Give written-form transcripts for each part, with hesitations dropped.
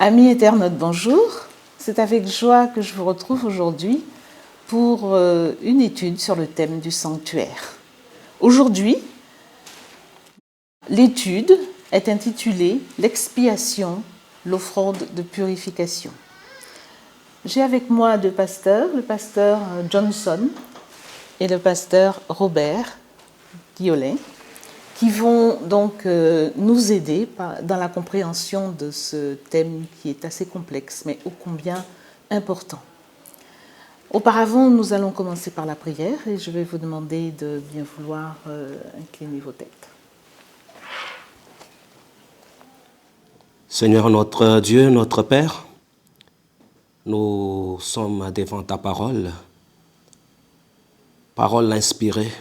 Amis internautes, bonjour. C'est avec joie que je vous retrouve aujourd'hui pour une étude sur le thème du sanctuaire. Aujourd'hui, l'étude est intitulée « L'expiation, l'offrande de purification ». J'ai avec moi deux pasteurs, le pasteur Johnson et le pasteur Robert Guiolet, qui vont donc nous aider dans la compréhension de ce thème qui est assez complexe, mais ô combien important. Auparavant, nous allons commencer par la prière et je vais vous demander de bien vouloir incliner vos têtes. Seigneur notre Dieu, notre Père, nous sommes devant ta parole, parole inspirée,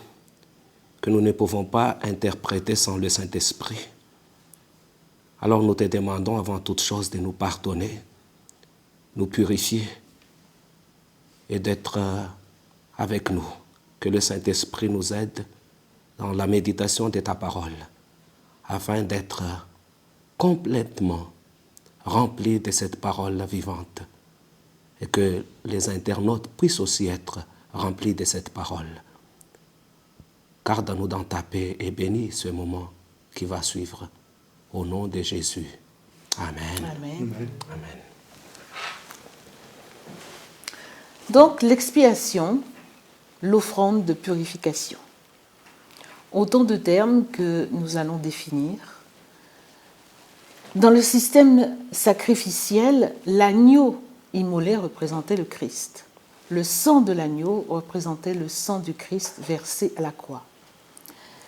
que nous ne pouvons pas interpréter sans le Saint-Esprit. Alors nous te demandons avant toute chose de nous pardonner, nous purifier et d'être avec nous. Que le Saint-Esprit nous aide dans la méditation de ta parole, afin d'être complètement remplis de cette parole vivante et que les internautes puissent aussi être remplis de cette parole. Garde-nous dans ta paix et bénis ce moment qui va suivre. Au nom de Jésus. Amen. Amen. Amen. Donc, l'expiation, l'offrande de purification. Autant de termes que nous allons définir. Dans le système sacrificiel, l'agneau immolé représentait le Christ. Le sang de l'agneau représentait le sang du Christ versé à la croix.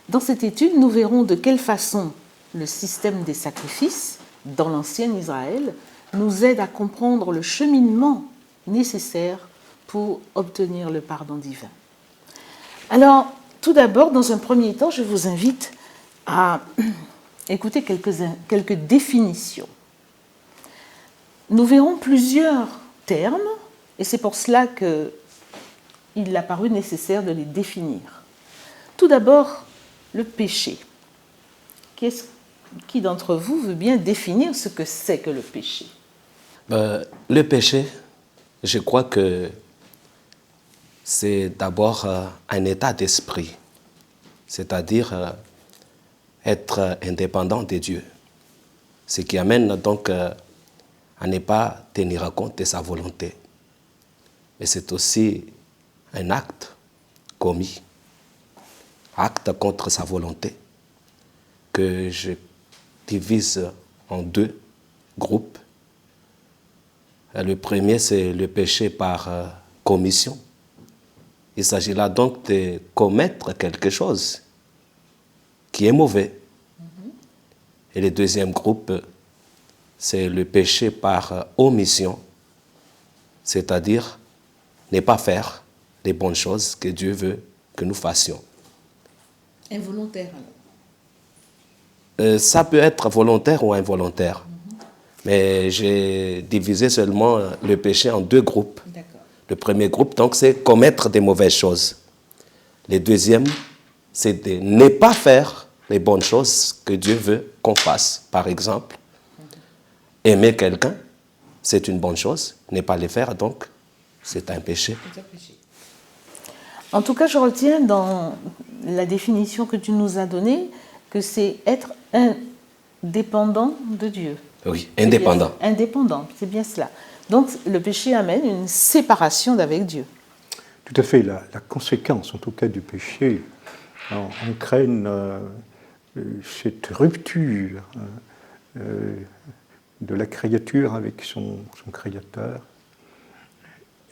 Dans cette étude, nous verrons de quelle façon le système des sacrifices dans l'ancien Israël nous aide à comprendre le cheminement nécessaire pour obtenir le pardon divin. Alors, tout d'abord, dans un premier temps, je vous invite à écouter quelques définitions. Nous verrons plusieurs termes, et c'est pour cela qu'il a paru nécessaire de les définir. Tout d'abord, le péché. Qui d'entre vous veut bien définir ce que c'est que le péché? Le péché, je crois que c'est d'abord un état d'esprit, c'est-à-dire être indépendant de Dieu, ce qui amène donc à ne pas tenir compte de sa volonté. Mais c'est aussi un acte commis, acte contre sa volonté, que je divise en deux groupes. Le premier, c'est le péché par commission. Il s'agit là donc de commettre quelque chose qui est mauvais. Et le deuxième groupe, c'est le péché par omission, c'est-à-dire ne pas faire les bonnes choses que Dieu veut que nous fassions. Involontaire. Ça peut être volontaire ou involontaire. Mais j'ai divisé seulement le péché en deux groupes. D'accord. Le premier groupe, donc, c'est commettre des mauvaises choses. Le deuxième, c'est de ne pas faire les bonnes choses que Dieu veut qu'on fasse. Par exemple, aimer quelqu'un, c'est une bonne chose. Ne pas le faire, donc, c'est un péché. En tout cas, je retiens dans la définition que tu nous as donnée que c'est être indépendant de Dieu. Oui, indépendant. Indépendant, c'est bien cela. Donc, le péché amène une séparation d'avec Dieu. Tout à fait. La conséquence, en tout cas, du péché entraîne cette rupture de la créature avec son Créateur.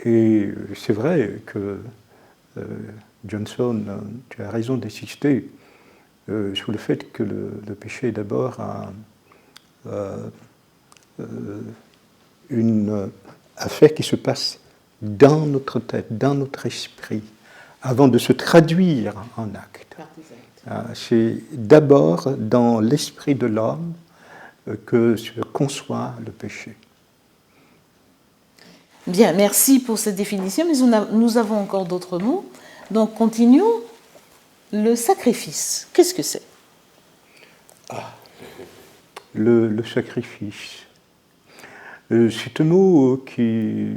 Et c'est vrai que Johnson, tu as raison d'insister sur le fait que le péché est d'abord une affaire qui se passe dans notre tête, dans notre esprit, avant de se traduire en acte. C'est d'abord dans l'esprit de l'homme que se conçoit le péché. Bien, merci pour cette définition, mais nous avons encore d'autres mots. Donc, continuons. Le sacrifice, qu'est-ce que c'est? Le sacrifice. C'est un mot qui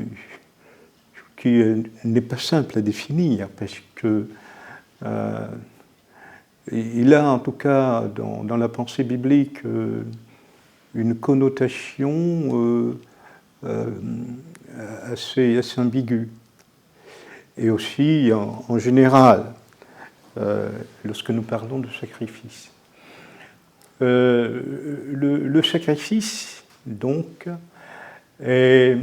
n'est pas simple à définir, parce que il a en tout cas dans la pensée biblique une connotation assez ambiguë. Et aussi en général, lorsque nous parlons de sacrifice. Le sacrifice, donc, est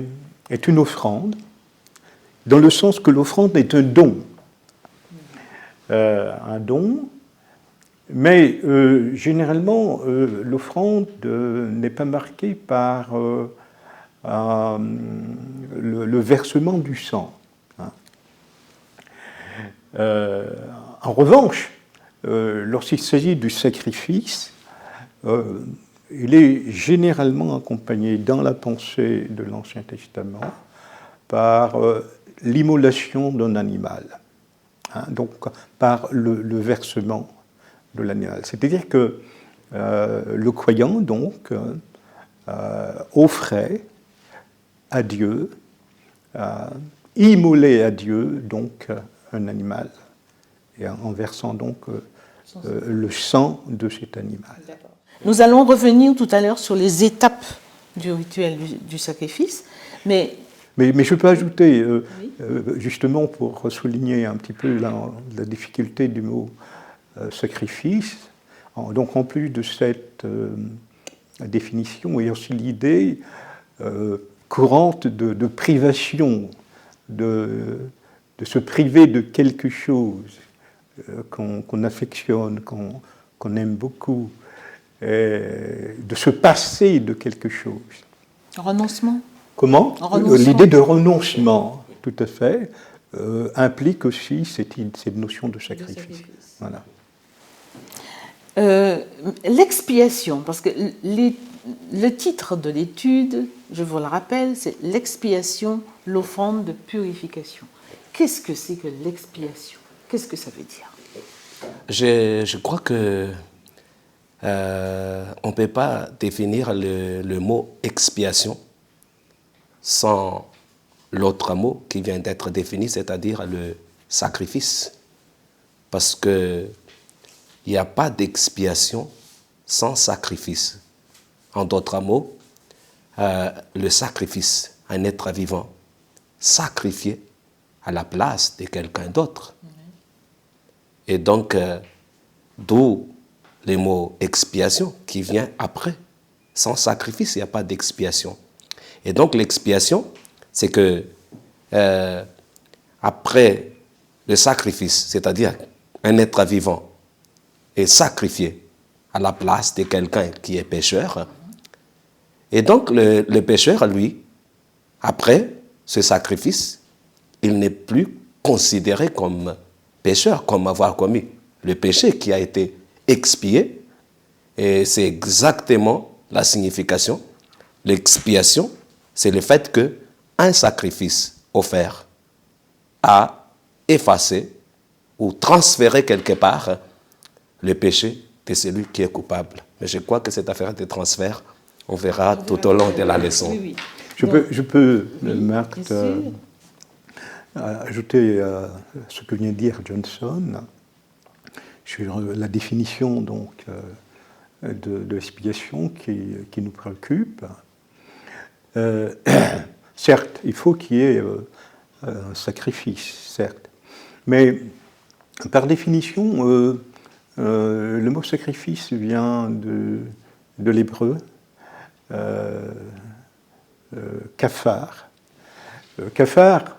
une offrande, dans le sens que l'offrande est un don. Un don, mais généralement, l'offrande n'est pas marquée par le versement du sang. Hein. En revanche, lorsqu'il s'agit du sacrifice, il est généralement accompagné dans la pensée de l'Ancien Testament par l'immolation d'un animal, hein, donc par le versement de l'animal. C'est-à-dire que le croyant donc offrait à Dieu, immolait à Dieu donc un animal, et en versant donc le sang de cet animal. Nous allons revenir tout à l'heure sur les étapes du rituel du sacrifice, mais je peux ajouter, justement pour souligner un petit peu la difficulté du mot sacrifice, donc en plus de cette définition, il y a aussi l'idée courante de privation, de se priver de quelque chose qu'on affectionne, qu'on aime beaucoup, de se passer de quelque chose. Renoncement. Comment ? L'idée de renoncement, tout à fait, implique aussi cette notion de sacrifice. Voilà. L'expiation, parce que le titre de l'étude, je vous le rappelle, c'est l'expiation, l'offrande de purification. Qu'est-ce que c'est que l'expiation ? Qu'est-ce que ça veut dire ? Je crois que on ne peut pas définir le mot expiation sans l'autre mot qui vient d'être défini, c'est-à-dire le sacrifice. Parce qu'il n'y a pas d'expiation sans sacrifice. En d'autres mots, le sacrifice, un être vivant, sacrifié à la place de quelqu'un d'autre. Et donc, d'où le mot expiation qui vient après. Sans sacrifice, il n'y a pas d'expiation. Et donc, l'expiation, c'est que après le sacrifice, c'est-à-dire un être vivant est sacrifié à la place de quelqu'un qui est pécheur. Et donc, le pécheur, lui, après ce sacrifice, il n'est plus considéré comme pécheur, comme avoir commis le péché qui a été expié. Et c'est exactement la signification. L'expiation, c'est le fait qu'un sacrifice offert a effacé ou transféré quelque part le péché de celui qui est coupable. Mais je crois que cette affaire de transfert, on verra tout au long de la leçon. Oui, oui. Je peux, Marthe, ajouter ce que vient de dire Johnson sur la définition donc, de l'expiation qui nous préoccupe. Certes, il faut qu'il y ait un sacrifice, certes. Mais par définition, le mot sacrifice vient de l'hébreu, kafar. Kafar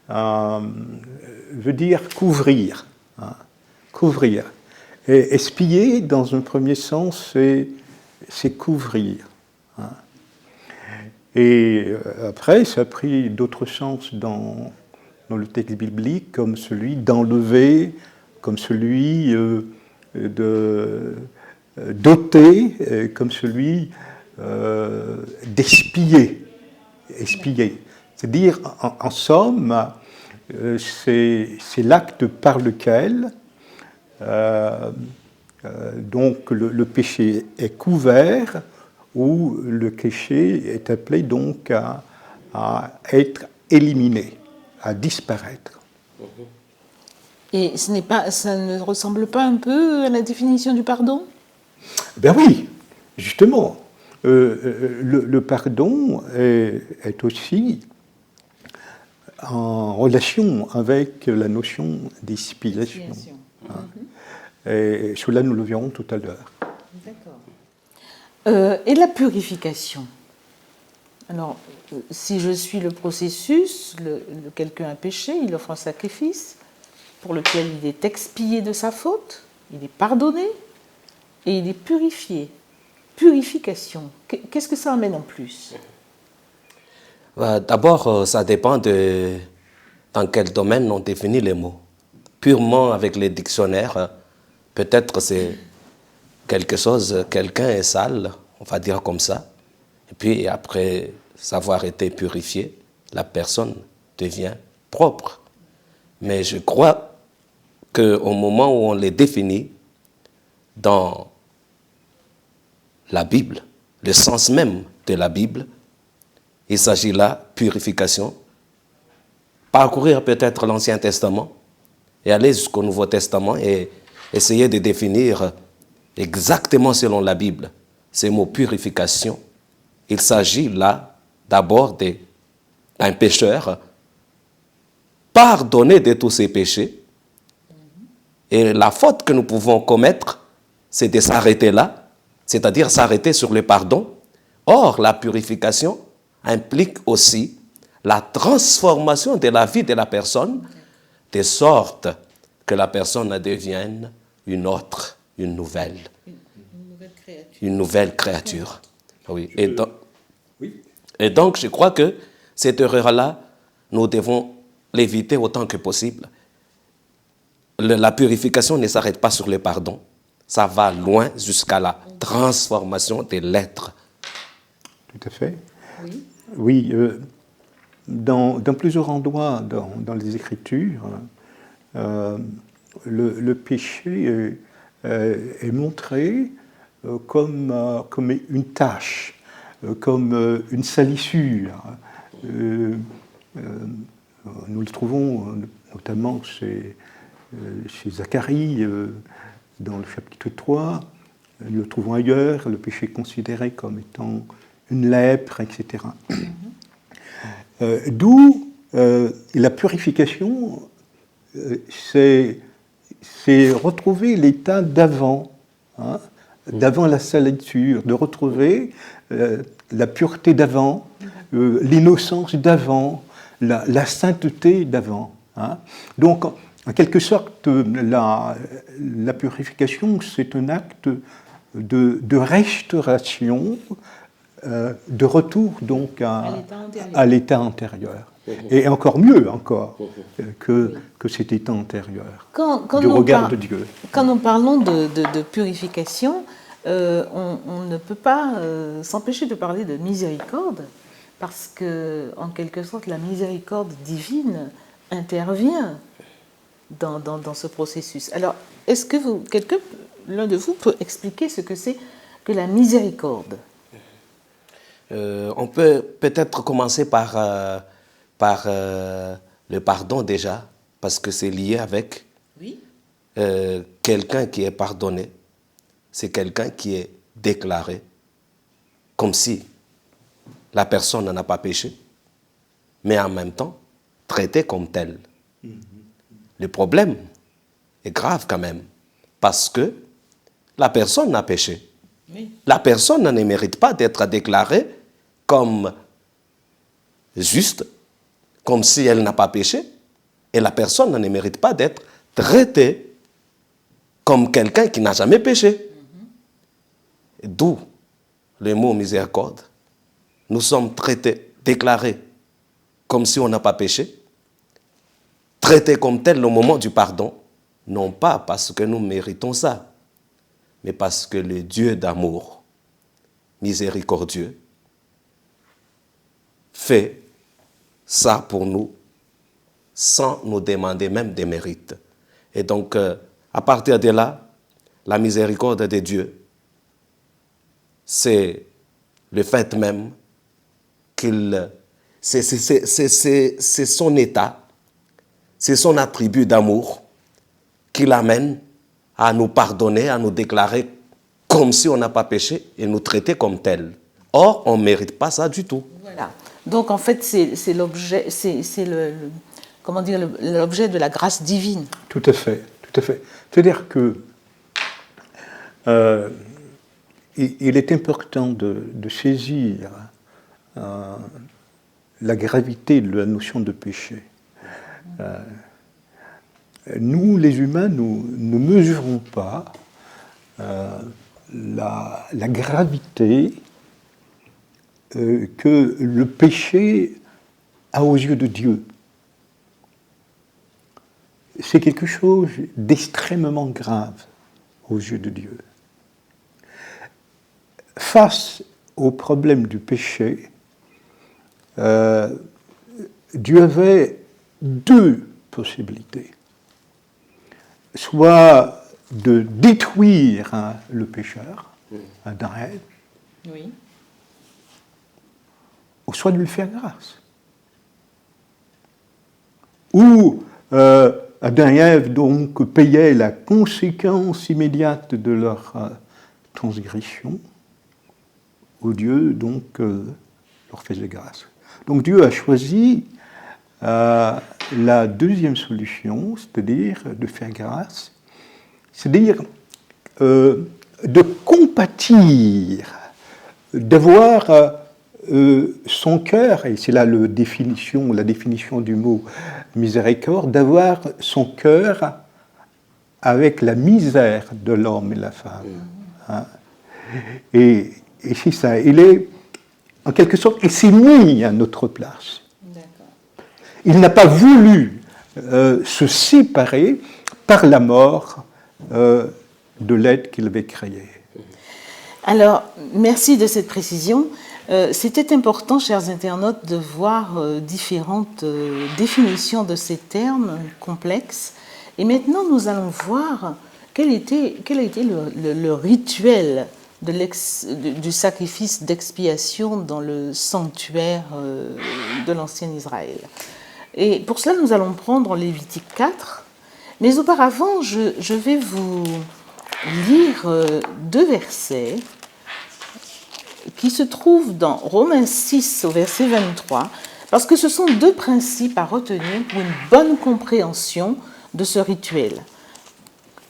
veut dire couvrir. Hein, couvrir. Et espier, dans un premier sens, c'est couvrir. Hein. Et après, ça a pris d'autres sens dans le texte biblique, comme celui d'enlever, comme celui d'ôter, comme celui d'espier. Espier. C'est-à-dire, en somme, c'est l'acte par lequel donc le péché est couvert où le péché est appelé donc à être éliminé, à disparaître. Et ça ne ressemble pas un peu à la définition du pardon? Ben oui, justement, le pardon est aussi en relation avec la notion d'expiation. Et cela, nous le verrons tout à l'heure. D'accord. Et la purification? Alors, si je suis le processus, quelqu'un a péché, il offre un sacrifice pour lequel il est expié de sa faute, il est pardonné et il est purifié. Purification, qu'est-ce que ça amène en plus? D'abord, ça dépend de dans quel domaine on définit les mots. Purement avec les dictionnaires, peut-être c'est quelque chose, quelqu'un est sale, on va dire comme ça, et puis après avoir été purifié, la personne devient propre. Mais je crois qu'au moment où on les définit dans la Bible, le sens même de la Bible, il s'agit là, purification, parcourir peut-être l'Ancien Testament et aller jusqu'au Nouveau Testament et essayer de définir exactement selon la Bible ces mots purification. Il s'agit là d'abord d'un pécheur pardonné de tous ses péchés. Et la faute que nous pouvons commettre, c'est de s'arrêter là, c'est-à-dire s'arrêter sur le pardon. Or, la purification implique aussi la transformation de la vie de la personne, de sorte que la personne devienne une autre, une nouvelle créature. Une nouvelle créature. Oui. Et donc, je crois que cette erreur-là, nous devons l'éviter autant que possible. La purification ne s'arrête pas sur le pardon. Ça va loin jusqu'à la transformation de l'être. Tout à fait. Oui. Oui, dans plusieurs endroits dans les Écritures, le péché est montré comme une tâche, comme une salissure. Nous le trouvons notamment chez Zacharie, dans le chapitre 3. Nous le trouvons ailleurs, le péché est considéré comme étant une lèpre, etc. D'où la purification, c'est retrouver l'état d'avant, hein, d'avant la salissure, de retrouver la pureté d'avant, l'innocence d'avant, la sainteté d'avant. Hein. Donc, en quelque sorte, la purification, c'est un acte de restauration, de retour donc à l'état antérieur. Et encore mieux que cet état antérieur, du regard de Dieu. Quand nous parlons de purification, on ne peut pas s'empêcher de parler de miséricorde, parce que, en quelque sorte, la miséricorde divine intervient dans ce processus. Alors, est-ce que l'un de vous peut expliquer ce que c'est que la miséricorde? On peut peut-être commencer par le pardon déjà, parce que c'est lié avec quelqu'un qui est pardonné. C'est quelqu'un qui est déclaré comme si la personne n'a pas péché, mais en même temps traité comme tel. Le problème est grave quand même, parce que la personne n'a péché. Oui. La personne ne mérite pas d'être déclarée comme juste, comme si elle n'a pas péché, et la personne ne mérite pas d'être traitée comme quelqu'un qui n'a jamais péché. D'où le mot miséricorde. Nous sommes traités, déclarés comme si on n'a pas péché, traités comme tel au moment du pardon, non pas parce que nous méritons ça, mais parce que le Dieu d'amour, miséricordieux, fait ça pour nous sans nous demander même des mérites. Et donc, à partir de là, la miséricorde de Dieu, c'est le fait même qu'il... C'est son état, c'est son attribut d'amour qui l'amène à nous pardonner, à nous déclarer comme si on n'a pas péché et nous traiter comme tel. Or, on ne mérite pas ça du tout. Voilà. Donc, en fait, c'est l'objet, comment dire, l'objet de la grâce divine. Tout à fait, tout à fait. C'est-à-dire que il est important de saisir la gravité de la notion de péché. Nous, les humains, nous ne mesurons pas la gravité que le péché a aux yeux de Dieu. C'est quelque chose d'extrêmement grave aux yeux de Dieu. Face au problème du péché, Dieu avait deux possibilités. Soit de détruire le pécheur, Adam et Ève, Oui. ou soit de lui faire grâce. Ou Adam et Ève donc payaient la conséquence immédiate de leur transgression, où Dieu donc leur faisait grâce. Donc Dieu a choisi la deuxième solution, c'est-à-dire de faire grâce, c'est-à-dire de compatir, d'avoir son cœur, et c'est là la définition du mot miséricorde, d'avoir son cœur avec la misère de l'homme et la femme. Hein. Et c'est ça, en quelque sorte, il s'est mis à notre place. Il n'a pas voulu se séparer par la mort de l'être qu'il avait créé. Alors, merci de cette précision. C'était important, chers internautes, de voir différentes définitions de ces termes complexes. Et maintenant, nous allons voir quel a été le rituel du sacrifice d'expiation dans le sanctuaire de l'ancien Israël. Et pour cela, nous allons prendre Lévitique 4. Mais auparavant, je vais vous lire deux versets qui se trouvent dans Romains 6 au verset 23, parce que ce sont deux principes à retenir pour une bonne compréhension de ce rituel.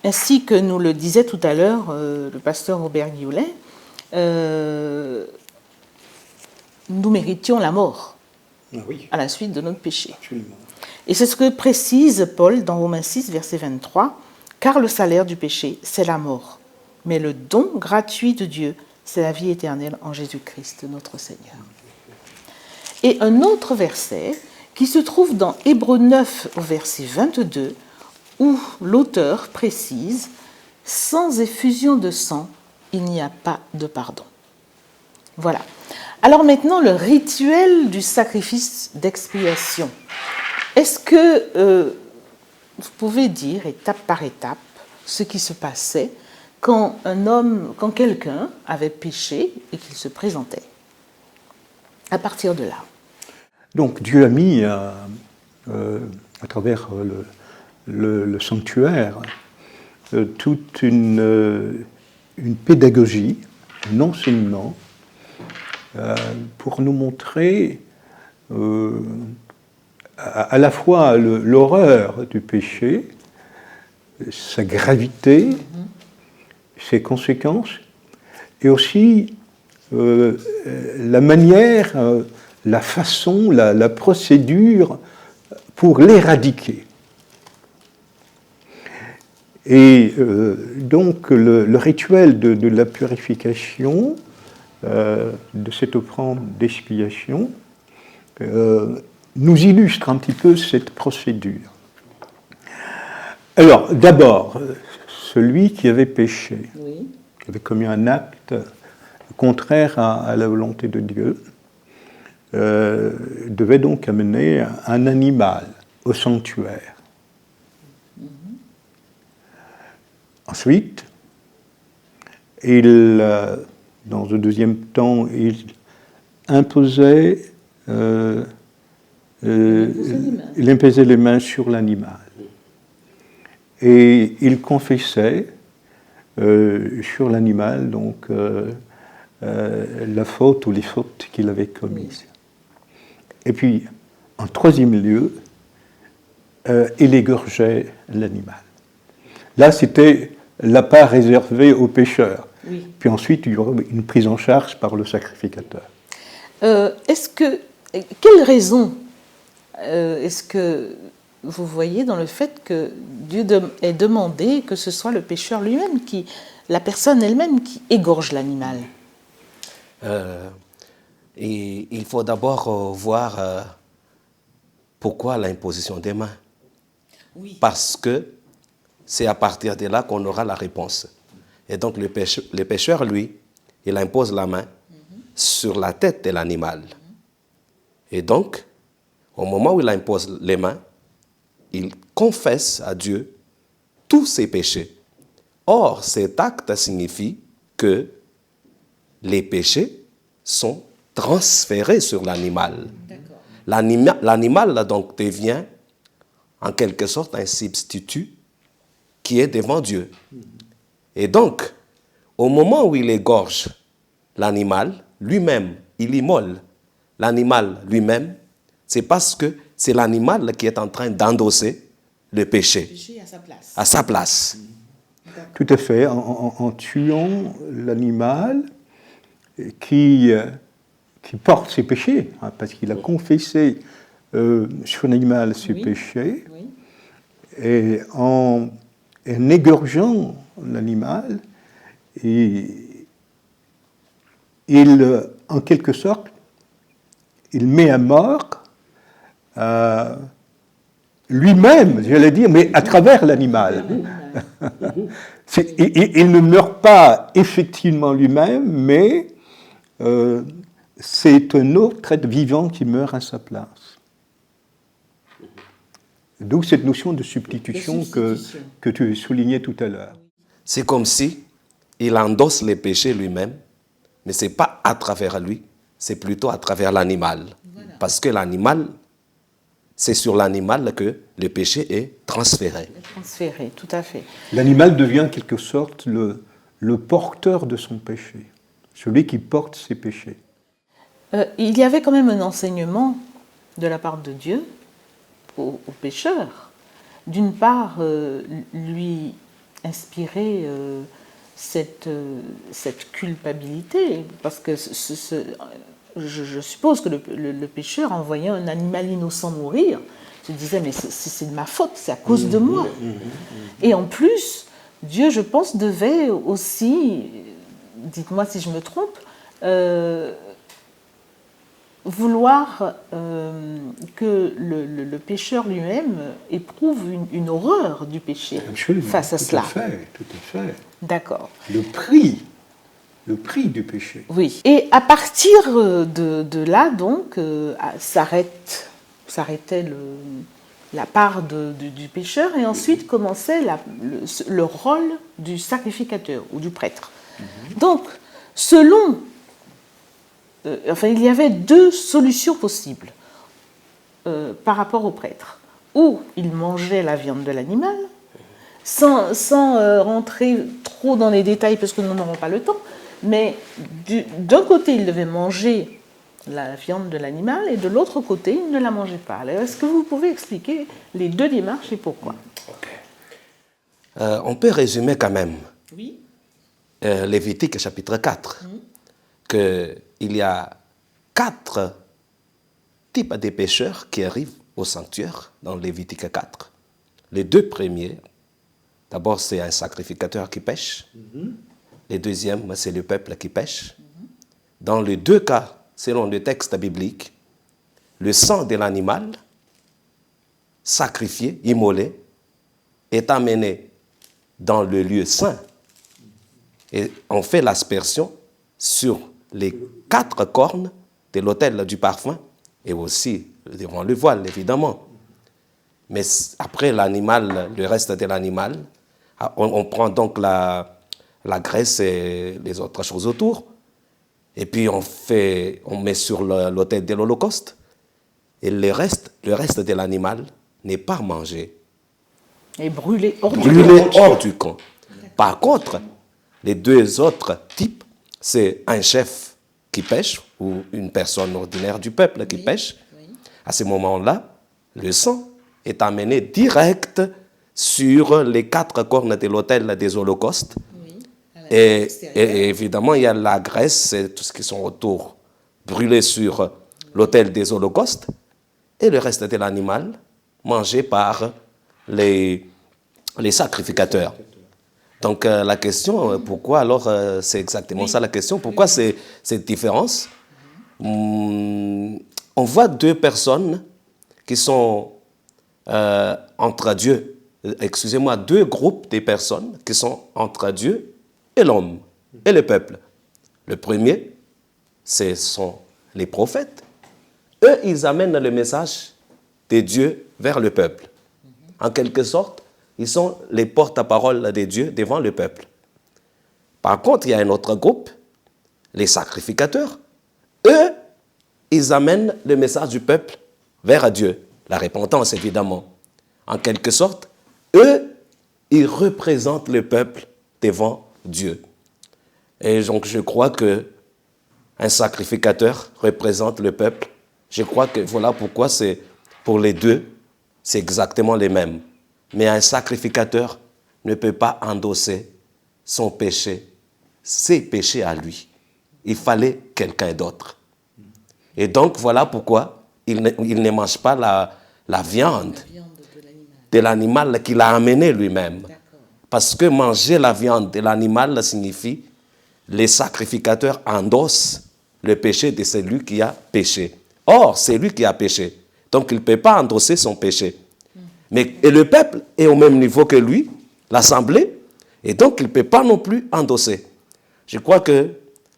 Ainsi que nous le disait tout à l'heure le pasteur Robert Guillaulet, nous méritions la mort à la suite de notre péché. Absolument. Et c'est ce que précise Paul dans Romains 6, verset 23, « Car le salaire du péché, c'est la mort, mais le don gratuit de Dieu, c'est la vie éternelle en Jésus-Christ, notre Seigneur. » Et un autre verset qui se trouve dans Hébreux 9, au verset 22, où l'auteur précise « Sans effusion de sang, il n'y a pas de pardon. » Voilà. Alors maintenant, le rituel du sacrifice d'expiation. Est-ce que vous pouvez dire, étape par étape, ce qui se passait quand quelqu'un avait péché et qu'il se présentait? À partir de là. Donc Dieu a mis, à travers le sanctuaire, toute une pédagogie, un enseignement, pour nous montrer à la fois l'horreur du péché, sa gravité, ses conséquences, et aussi la manière, la façon, la procédure pour l'éradiquer. Et donc le rituel de la purification, de cette offrande d'expiation, nous illustre un petit peu cette procédure. Alors, d'abord, celui qui avait péché, qui avait commis un acte contraire à la volonté de Dieu, devait donc amener un animal au sanctuaire. Ensuite, il Dans un deuxième temps, il imposait, il imposait les mains sur l'animal. Et il confessait sur l'animal donc la faute ou les fautes qu'il avait commises. Et puis, en troisième lieu, il égorgeait l'animal. Là, c'était la part réservée aux pécheurs. Oui. Puis ensuite, il y aurait une prise en charge par le sacrificateur. Quelle raison est-ce que vous voyez dans le fait que Dieu ait demandé que ce soit le pécheur lui-même, la personne elle-même qui égorge l'animal? Et il faut d'abord voir pourquoi l'imposition des mains. Oui. Parce que c'est à partir de là qu'on aura la réponse. Et donc le pécheur, lui, il impose la main sur la tête de l'animal. Et donc, au moment où il impose les mains, il confesse à Dieu tous ses péchés. Or, cet acte signifie que les péchés sont transférés sur l'animal. L'animal, donc, devient en quelque sorte un substitut qui est devant Dieu. Et donc, au moment où il égorge l'animal, lui-même, il immole l'animal lui-même, c'est parce que c'est l'animal qui est en train d'endosser le péché à sa place. Tout à fait, en tuant l'animal qui porte ses péchés, hein, parce qu'il a confessé sur l'animal ses péchés, et en égorgeant l'animal, en quelque sorte, il met à mort lui-même, j'allais dire, mais à travers l'animal. Il ne meurt pas effectivement lui-même, mais c'est un autre être vivant qui meurt à sa place. D'où cette notion de substitution que tu soulignais tout à l'heure. C'est comme si il endosse les péchés lui-même, mais ce n'est pas à travers lui, c'est plutôt à travers l'animal. Voilà. Parce que l'animal, c'est sur l'animal que le péché est transféré. Transféré, tout à fait. L'animal devient en quelque sorte le porteur de son péché, celui qui porte ses péchés. Il y avait quand même un enseignement de la part de Dieu au pécheur. D'une part, lui inspirer cette culpabilité, parce que je suppose que le pécheur, en voyant un animal innocent mourir, se disait, mais c'est de ma faute, c'est à cause de moi. Et en plus, Dieu, je pense, devait aussi, dites-moi si je me trompe, vouloir que le pécheur lui-même éprouve une horreur du péché. Absolument, face à cela. Tout à fait. D'accord. Le prix du péché. Oui. Et à partir de là, donc, s'arrêtait la part du pécheur, et ensuite commençait le rôle du sacrificateur ou du prêtre. Donc, selon... il y avait deux solutions possibles par rapport au prêtre. Ou il mangeait la viande de l'animal, sans rentrer trop dans les détails parce que nous n'aurons pas le temps, mais d'un côté il devait manger la viande de l'animal et de l'autre côté il ne la mangeait pas. Alors, est-ce que vous pouvez expliquer les deux démarches et pourquoi? On peut résumer quand même. Oui. Lévitique chapitre 4. Qu'il y a 4 types de pécheurs qui arrivent au sanctuaire dans Lévitique 4. Les deux premiers, d'abord c'est un sacrificateur qui pêche. Les deuxièmes, c'est le peuple qui pêche. Dans les deux cas, selon le texte biblique, le sang de l'animal sacrifié, immolé, est amené dans le lieu saint. Et on fait l'aspersion sur les 4 cornes de l'autel du parfum et aussi devant le voile, évidemment. Mais après l'animal, le reste de l'animal, on prend donc la graisse et les autres choses autour Et puis on met sur l'autel de l'Holocauste. Et le reste de l'animal n'est pas mangé. Et brûlé hors du camp. Par contre, les deux autres types, c'est un chef qui pêche ou une personne ordinaire du peuple qui pêche. À ce moment-là, le sang est amené direct sur les 4 cornes de l'autel des holocaustes. Et évidemment, il y a la graisse et tout ce qui sont autour brûlés sur l'autel des holocaustes. Et le reste de l'animal mangé par les sacrificateurs. Donc la question, pourquoi alors, c'est exactement ça la question, pourquoi cette différence? On voit 2 personnes qui sont entre Dieu, excusez-moi, 2 groupes de personnes qui sont entre Dieu et l'homme et le peuple. Le premier, ce sont les prophètes. Eux, ils amènent le message de Dieu vers le peuple. En quelque sorte, ils sont les porte-parole de Dieu devant le peuple. Par contre, il y a un autre groupe, les sacrificateurs. Eux, ils amènent le message du peuple vers Dieu. La repentance, évidemment. En quelque sorte, eux, ils représentent le peuple devant Dieu. Et donc, je crois qu'un sacrificateur représente le peuple. Je crois que voilà pourquoi pour les deux, c'est exactement les mêmes. Mais un sacrificateur ne peut pas endosser son péché, ses péchés à lui. Il fallait quelqu'un d'autre. Et donc, voilà pourquoi il ne mange pas la viande de l'animal qu'il a amené lui-même. Parce que manger la viande de l'animal signifie les sacrificateurs endossent le péché de celui qui a péché. Or, c'est lui qui a péché. Donc, il ne peut pas endosser son péché. Et le peuple est au même niveau que lui, l'Assemblée, et donc il ne peut pas non plus endosser. Je crois que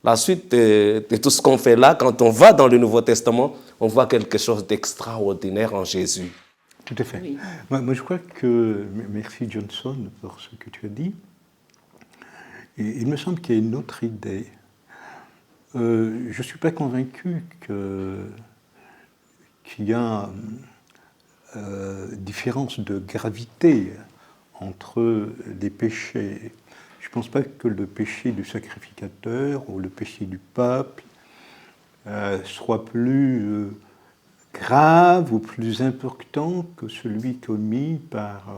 la suite de tout ce qu'on fait là, quand on va dans le Nouveau Testament, on voit quelque chose d'extraordinaire en Jésus. Tout à fait. Oui. Moi, je crois que, merci Johnson pour ce que tu as dit, et il me semble qu'il y a une autre idée. Je ne suis pas convaincu qu'il y a différence de gravité entre les péchés. Je ne pense pas que le péché du sacrificateur ou le péché du peuple soit plus grave ou plus important que celui commis par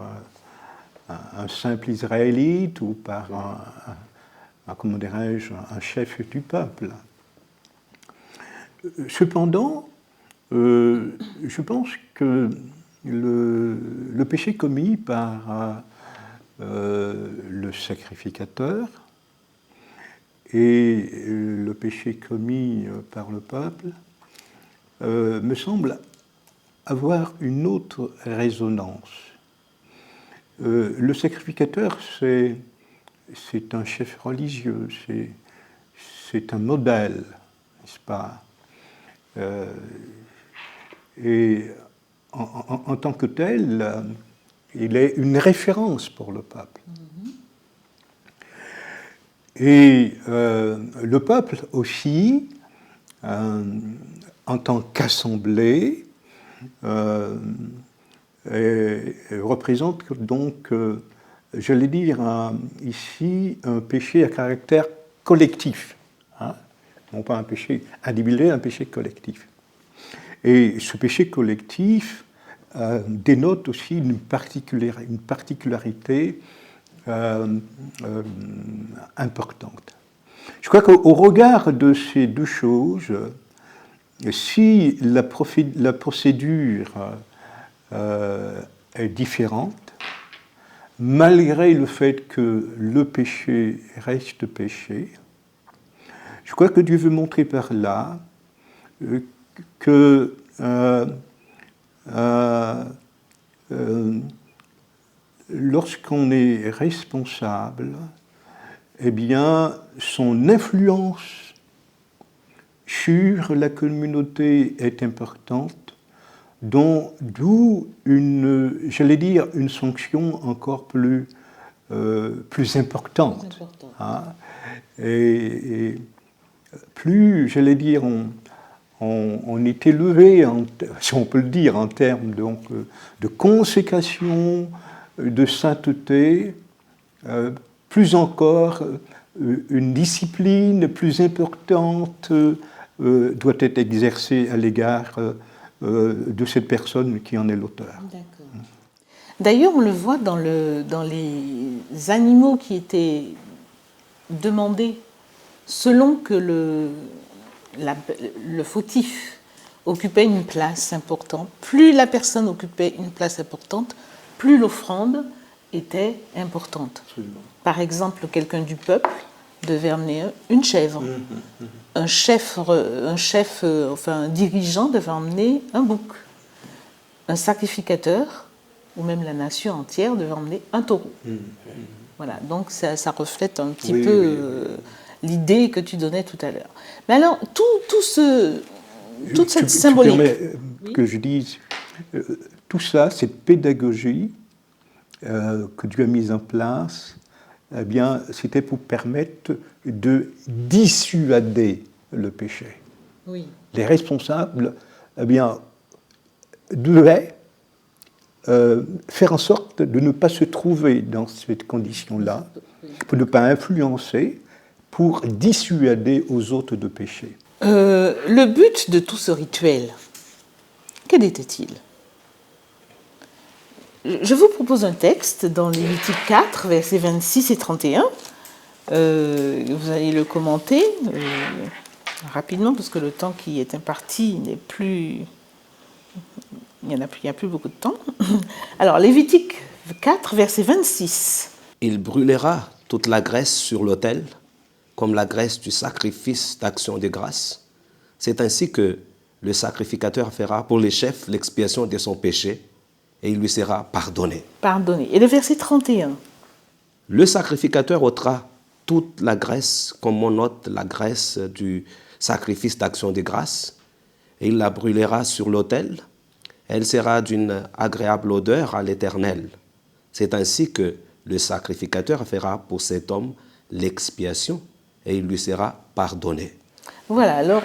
un simple Israélite ou par comment dirais-je, un chef du peuple. Cependant, je pense que le péché commis par le sacrificateur et le péché commis par le peuple me semble avoir une autre résonance. Le sacrificateur, c'est un chef religieux, c'est un modèle, n'est-ce pas? Et en tant que tel, il est une référence pour le peuple. Et le peuple aussi, en tant qu'assemblée, représente donc, j'allais dire ici, un péché à caractère collectif. Hein, non pas un péché individuel, un péché collectif. Et ce péché collectif dénote aussi une particularité importante. Je crois qu'au regard de ces deux choses, si la procédure est différente, malgré le fait que le péché reste péché, je crois que Dieu veut montrer par là que lorsqu'on est responsable, eh bien, son influence sur la communauté est importante, d'où j'allais dire, une sanction encore plus importante. Hein. Et plus, j'allais dire, on est élevé, si on peut le dire, en termes donc, de consécration, de sainteté, plus encore, une discipline plus importante doit être exercée à l'égard de cette personne qui en est l'auteur. D'ailleurs, on le voit dans les animaux qui étaient demandés selon que le fautif occupait une place importante. Plus la personne occupait une place importante, plus l'offrande était importante. Absolument. Par exemple, quelqu'un du peuple devait amener une chèvre. Un dirigeant devait emmener un bouc. Un sacrificateur, ou même la nation entière, devait emmener un taureau. Voilà, donc ça reflète un petit peu l'idée que tu donnais tout à l'heure. Mais alors, toute cette symbolique... Tu permets que je dise, tout ça, cette pédagogie que Dieu a mise en place, eh bien, c'était pour permettre de dissuader le péché. Oui. Les responsables, eh bien, devaient faire en sorte de ne pas se trouver dans cette condition-là, pour ne pas influencer, pour dissuader aux autres de pécher. Le but de tout ce rituel, quel était-il ? Je vous propose un texte dans Lévitique 4, versets 26 et 31. Vous allez le commenter rapidement, parce que le temps qui est imparti n'est plus... Il n'y a plus beaucoup de temps. Alors, Lévitique 4, verset 26. Il brûlera toute la graisse sur l'autel, comme la graisse du sacrifice d'action de grâce. C'est ainsi que le sacrificateur fera pour les chefs l'expiation de son péché, et il lui sera pardonné. Pardonné. Et le verset 31. Le sacrificateur ôtera toute la graisse, comme on ôte la graisse du sacrifice d'action de grâce, et il la brûlera sur l'autel. Elle sera d'une agréable odeur à l'Éternel. C'est ainsi que le sacrificateur fera pour cet homme l'expiation, et il lui sera pardonné. Voilà, alors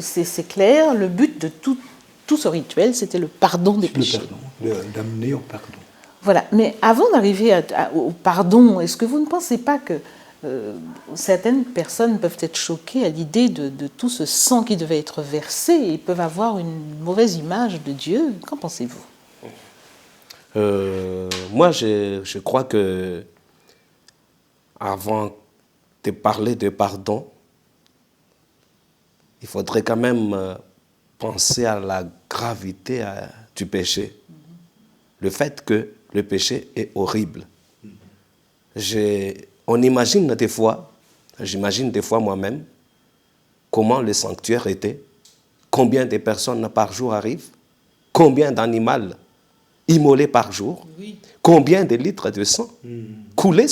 c'est clair, le but de tout ce rituel, c'était le pardon des péchés. Le pardon, d'amener au pardon. Voilà, mais avant d'arriver au pardon, est-ce que vous ne pensez pas que certaines personnes peuvent être choquées à l'idée de tout ce sang qui devait être versé et peuvent avoir une mauvaise image de Dieu? Qu'en pensez-vous? Moi, je crois que avant de parler de pardon, il faudrait quand même penser à la gravité du péché. Le fait que le péché est horrible. On imagine des fois, j'imagine des fois moi-même, comment le sanctuaire était, combien de personnes par jour arrivent, combien d'animaux immolés par jour, combien de litres de sang coulés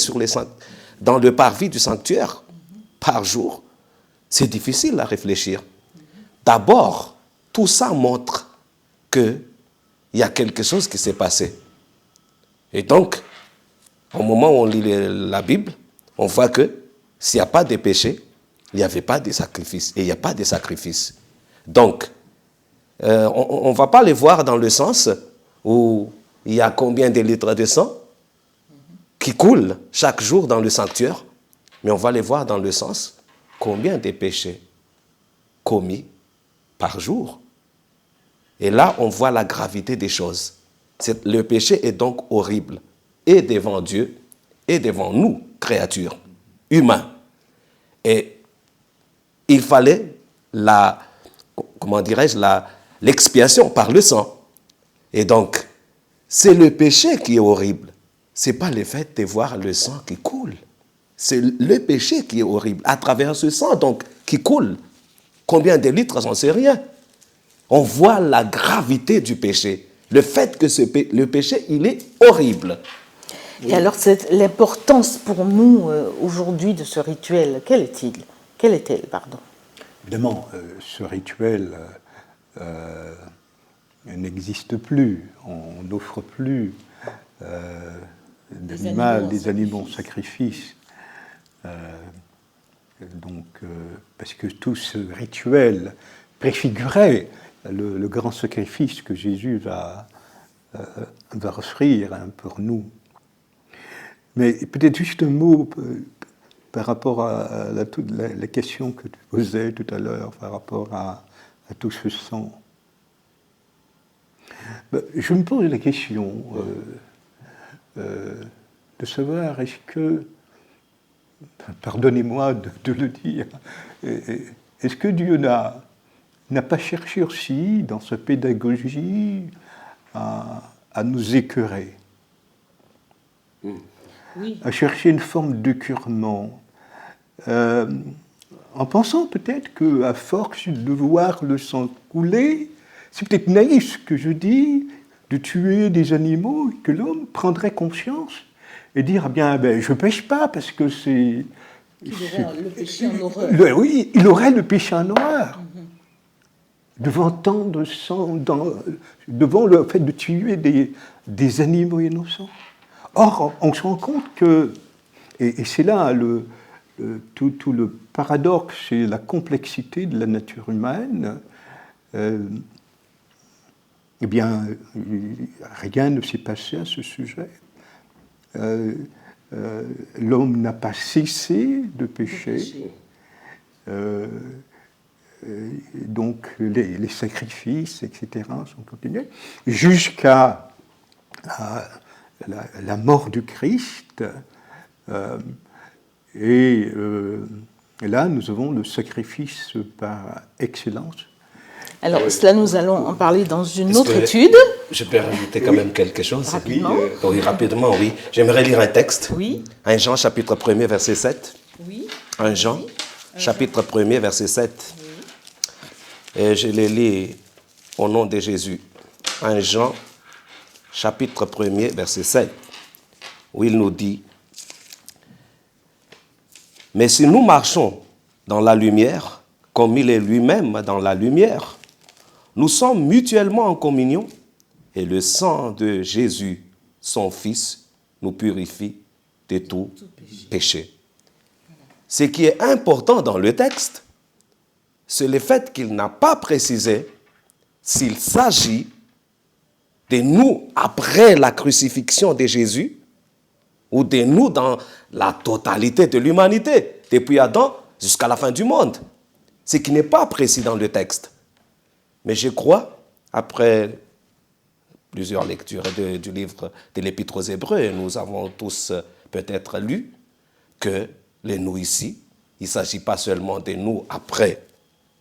dans le parvis du sanctuaire par jour. C'est difficile à réfléchir. D'abord, tout ça montre qu'il y a quelque chose qui s'est passé. Et donc, au moment où on lit la Bible, on voit que s'il n'y a pas de péché, il n'y avait pas de sacrifice. Et il n'y a pas de sacrifice. Donc, on ne va pas les voir dans le sens où il y a combien de litres de sang qui coulent chaque jour dans le sanctuaire, mais on va les voir dans le sens combien de péchés commis par jour. Et là, on voit la gravité des choses. Le péché est donc horrible, et devant Dieu, et devant nous, créatures, humains. Et il fallait l'expiation par le sang. Et donc, c'est le péché qui est horrible. Ce n'est pas le fait de voir le sang qui coule. C'est le péché qui est horrible. À travers ce sang, donc, qui coule. Combien de litres, j'en sais rien. On voit la gravité du péché. Le fait que le péché, il est horrible. Et alors, l'importance pour nous aujourd'hui de ce rituel, quelle est-elle, pardon? Évidemment, ce rituel n'existe plus. On n'offre plus des animaux en sacrifice. Donc, parce que tout ce rituel préfigurait le grand sacrifice que Jésus va offrir pour nous. Mais peut-être juste un mot par rapport à la question que tu posais tout à l'heure, par rapport à tout ce sang. Je me pose la question de savoir, est-ce que, pardonnez-moi de le dire, est-ce que Dieu n'a pas cherché aussi, dans sa pédagogie, à nous écœurer, oui. À chercher une forme d'écœurement, en pensant peut-être qu'à force de voir le sang couler, c'est peut-être naïf ce que je dis, de tuer des animaux, que l'homme prendrait conscience et dire, ah bien, je ne pêche pas parce que c'est... Il aurait le péché en horreur. Oui, il aurait le péché en horreur. Devant tant de sang, devant le fait de tuer des animaux innocents. Or, on se rend compte que, et c'est là tout le paradoxe et la complexité de la nature humaine, eh bien, rien ne s'est passé à ce sujet. L'homme n'a pas cessé de pécher. Donc, les sacrifices, etc., sont continués, jusqu'à la mort du Christ. Et là, nous avons le sacrifice par excellence. Alors, cela, nous allons en parler dans une autre étude. Je peux rajouter quand même quelque chose. Rapidement. Oui, rapidement, oui. J'aimerais lire un texte. Oui. 1 Jean, chapitre 1er, verset 7. Oui. 1 Jean, chapitre 1er, verset 7. Et je les lis au nom de Jésus. 1 Jean, chapitre 1er, verset 7, où il nous dit, « Mais si nous marchons dans la lumière, comme il est lui-même dans la lumière, nous sommes mutuellement en communion, et le sang de Jésus, son Fils, nous purifie de tout péché. » Ce qui est important dans le texte, c'est le fait qu'il n'a pas précisé s'il s'agit de nous après la crucifixion de Jésus ou de nous dans la totalité de l'humanité, depuis Adam jusqu'à la fin du monde. Ce qui n'est pas précis dans le texte. Mais je crois, après plusieurs lectures du livre de l'Épître aux Hébreux, nous avons tous peut-être lu que les nous ici, il ne s'agit pas seulement de nous après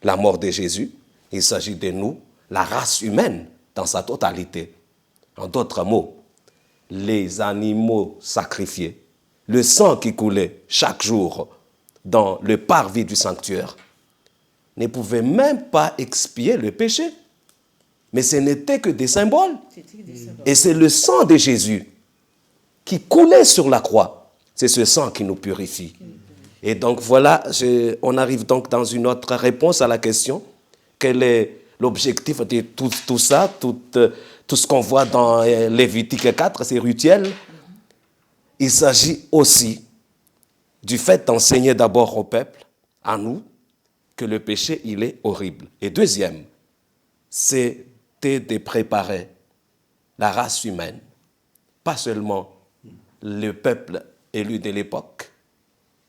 la mort de Jésus, il s'agit de nous, la race humaine, dans sa totalité. En d'autres mots, les animaux sacrifiés, le sang qui coulait chaque jour dans le parvis du sanctuaire, ne pouvaient même pas expier le péché. Mais ce n'était que des symboles. Et c'est le sang de Jésus qui coulait sur la croix. C'est ce sang qui nous purifie. Et donc voilà, on arrive donc dans une autre réponse à la question. Quel est l'objectif de tout ça, tout ce qu'on voit dans Lévitique 4, ces rituels? Il s'agit aussi du fait d'enseigner d'abord au peuple, à nous, que le péché, il est horrible. Et deuxième, c'était de préparer la race humaine, pas seulement le peuple élu de l'époque,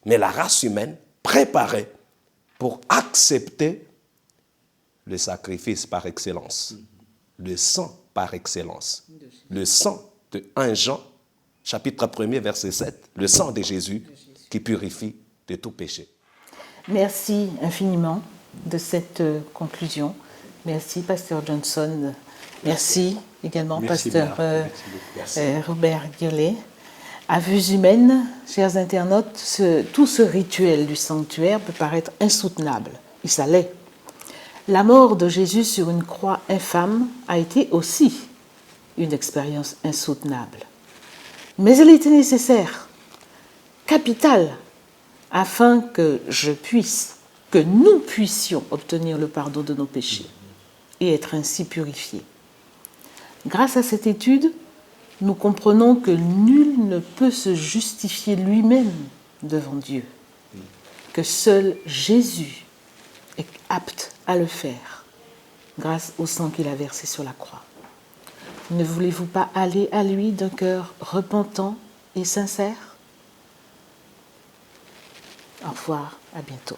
mais la race humaine préparée pour accepter le sacrifice par excellence, le sang par excellence, le sang de 1 Jean, chapitre 1er, verset 7, le sang de Jésus qui purifie de tout péché. Merci infiniment de cette conclusion. Merci, Pasteur Johnson. Merci également, Pasteur Robert Guiolet. À vue humaine, chers internautes, tout ce rituel du sanctuaire peut paraître insoutenable. Et ça l'est. La mort de Jésus sur une croix infâme a été aussi une expérience insoutenable. Mais elle était nécessaire, capitale, afin que nous puissions obtenir le pardon de nos péchés et être ainsi purifiés. Grâce à cette étude, nous comprenons que nul ne peut se justifier lui-même devant Dieu, que seul Jésus est apte à le faire grâce au sang qu'il a versé sur la croix. Ne voulez-vous pas aller à lui d'un cœur repentant et sincère? Au revoir, à bientôt.